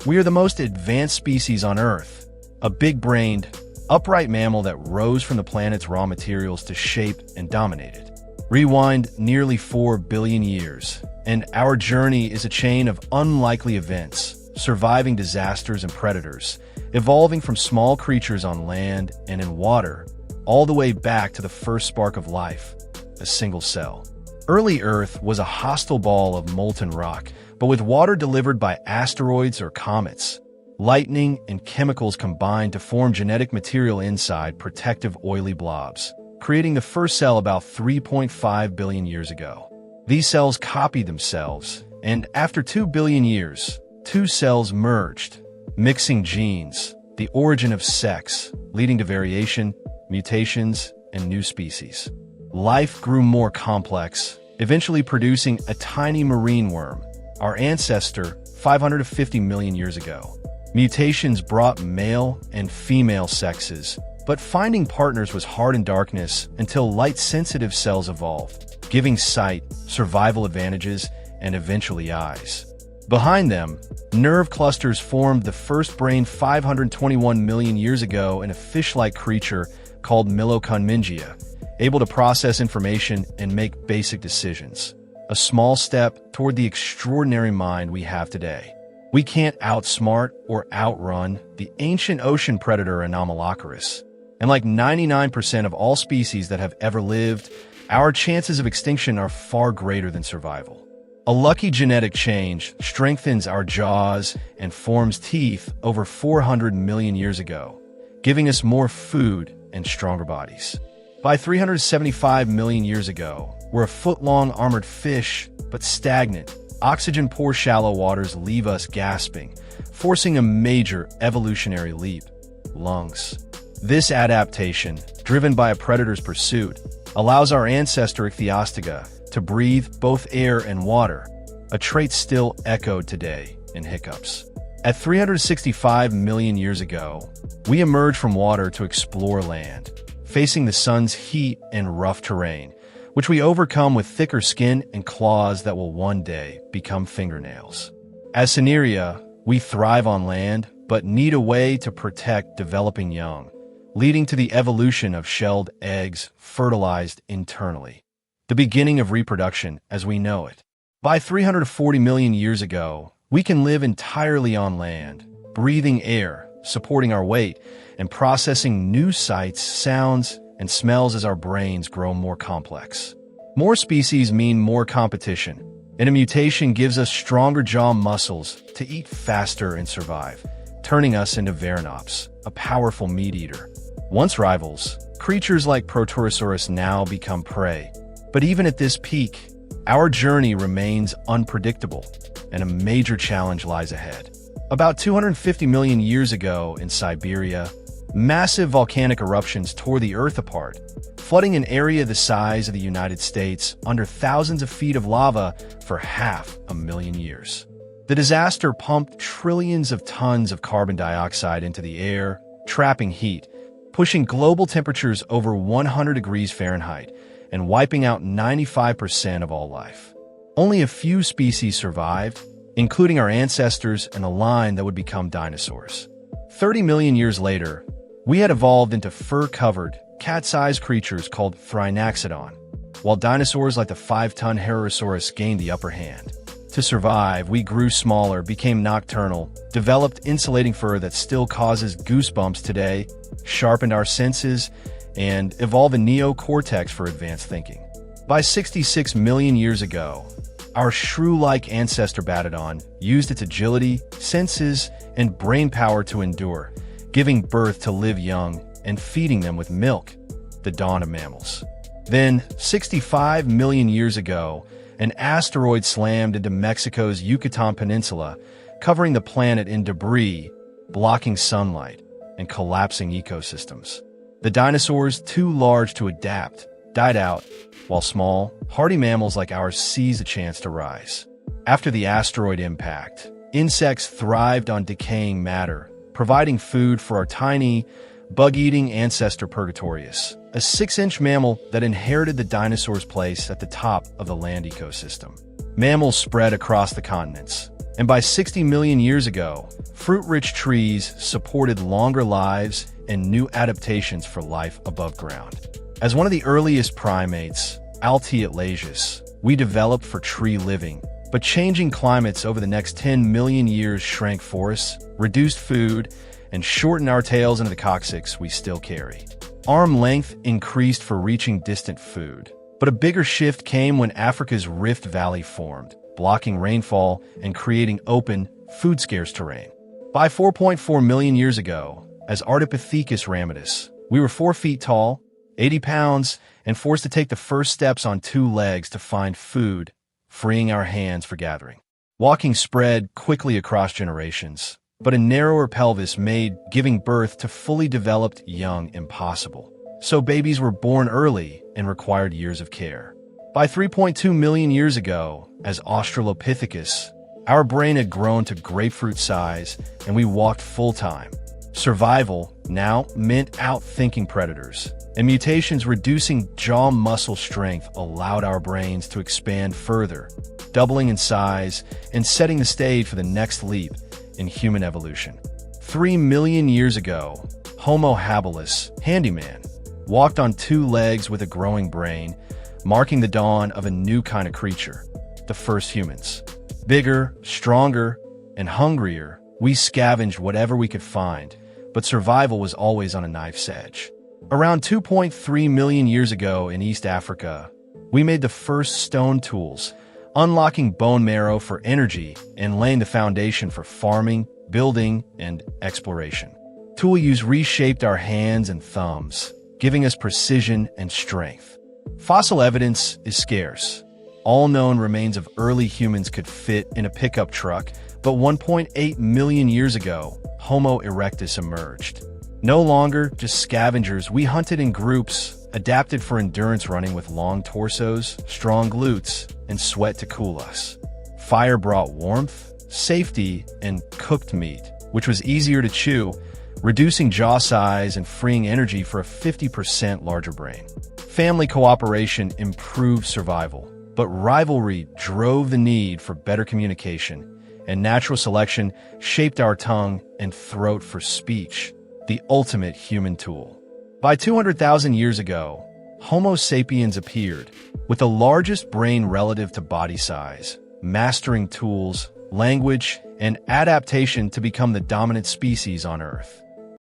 We are the most advanced species on Earth, a big-brained, upright mammal that rose from the planet's raw materials to shape and dominate it. Rewind nearly 4 billion years, and our journey is a chain of unlikely events, surviving disasters and predators, evolving from small creatures on land and in water, all the way back to the first spark of life, a single cell. Early Earth was a hostile ball of molten rock, but with water delivered by asteroids or comets. Lightning and chemicals combined to form genetic material inside protective oily blobs, creating the first cell about 3.5 billion years ago. These cells copied themselves, and after 2 billion years, two cells merged, mixing genes, the origin of sex, leading to variation, mutations, and new species. Life grew more complex, eventually producing a tiny marine worm, our ancestor 550 million years ago. Mutations brought male and female sexes, but finding partners was hard in darkness until light-sensitive cells evolved, giving sight, survival advantages, and eventually eyes. Behind them, nerve clusters formed the first brain 521 million years ago in a fish-like creature called Mitochondria, able to process information and make basic decisions. A small step toward the extraordinary mind we have today. We can't outsmart or outrun the ancient ocean predator Anomalocaris. And like 99% of all species that have ever lived, our chances of extinction are far greater than survival. A lucky genetic change strengthens our jaws and forms teeth over 400 million years ago, giving us more food and stronger bodies. By 375 million years ago, we're a foot-long armored fish, but stagnant. Oxygen-poor shallow waters leave us gasping, forcing a major evolutionary leap: lungs. This adaptation, driven by a predator's pursuit, allows our ancestor Ichthyostega to breathe both air and water, a trait still echoed today in hiccups. At 365 million years ago, we emerged from water to explore land, facing the sun's heat and rough terrain, which we overcome with thicker skin and claws that will one day become fingernails. As Cinerea, we thrive on land, but need a way to protect developing young, leading to the evolution of shelled eggs fertilized internally, the beginning of reproduction as we know it. By 340 million years ago, we can live entirely on land, breathing air, supporting our weight, and processing new sights, sounds, and smells as our brains grow more complex. More species mean more competition, and a mutation gives us stronger jaw muscles to eat faster and survive, turning us into Veranops, a powerful meat-eater. Once rivals, creatures like Proterosaurus now become prey. But even at this peak, our journey remains unpredictable, and a major challenge lies ahead. About 250 million years ago in Siberia, massive volcanic eruptions tore the Earth apart, flooding an area the size of the United States under thousands of feet of lava for 500,000 years. The disaster pumped trillions of tons of carbon dioxide into the air, trapping heat, pushing global temperatures over 100 degrees Fahrenheit, and wiping out 95% of all life. Only a few species survived, including our ancestors and a line that would become dinosaurs. 30 million years later, we had evolved into fur-covered, cat-sized creatures called Thrinaxodon, while dinosaurs like the 5-ton Heterosaurus gained the upper hand. To survive, we grew smaller, became nocturnal, developed insulating fur that still causes goosebumps today, sharpened our senses, and evolved a neocortex for advanced thinking. By 66 million years ago, our shrew-like ancestor Batodon used its agility, senses, and brain power to endure, giving birth to live young and feeding them with milk, the dawn of mammals. Then, 65 million years ago, an asteroid slammed into Mexico's Yucatan Peninsula, covering the planet in debris, blocking sunlight, and collapsing ecosystems. The dinosaurs, too large to adapt, died out, while small, hardy mammals like ours seized a chance to rise. After the asteroid impact, insects thrived on decaying matter, providing food for our tiny, bug-eating ancestor Purgatorius, a 6-inch mammal that inherited the dinosaurs' place at the top of the land ecosystem. Mammals spread across the continents, And by 60 million years ago, fruit-rich trees supported longer lives and new adaptations for life above ground. As one of the earliest primates, Alti-Atlagius, we developed for tree living, but changing climates over the next 10 million years shrank forests, reduced food, and shortened our tails into the coccyx we still carry. Arm length increased for reaching distant food, but a bigger shift came when Africa's Rift Valley formed, blocking rainfall and creating open, food-scarce terrain. By 4.4 million years ago, as Ardipithecus ramidus, we were 4 feet tall, 80 pounds, and forced to take the first steps on 2 legs to find food, freeing our hands for gathering. Walking spread quickly across generations, but a narrower pelvis made giving birth to fully developed young impossible. So babies were born early and required years of care. By 3.2 million years ago, as Australopithecus, our brain had grown to grapefruit size and we walked full-time. Survival now meant outthinking predators, and mutations reducing jaw muscle strength allowed our brains to expand further, doubling in size and setting the stage for the next leap in human evolution. 3 million years ago, Homo habilis, handyman, walked on 2 legs with a growing brain, marking the dawn of a new kind of creature, the first humans. Bigger, stronger, and hungrier, we scavenged whatever we could find, but survival was always on a knife's edge. Around 2.3 million years ago in East Africa, we made the first stone tools, unlocking bone marrow for energy and laying the foundation for farming, building, and exploration. Tool use reshaped our hands and thumbs, giving us precision and strength. Fossil evidence is scarce. All known remains of early humans could fit in a pickup truck, but 1.8 million years ago, Homo erectus emerged. No longer just scavengers, we hunted in groups, adapted for endurance running with long torsos, strong glutes, and sweat to cool us. Fire brought warmth, safety, and cooked meat, which was easier to chew, reducing jaw size and freeing energy for a 50% larger brain. Family cooperation improved survival, but rivalry drove the need for better communication, and natural selection shaped our tongue and throat for speech, the ultimate human tool. By 200,000 years ago, Homo sapiens appeared, with the largest brain relative to body size, mastering tools, language, and adaptation to become the dominant species on Earth.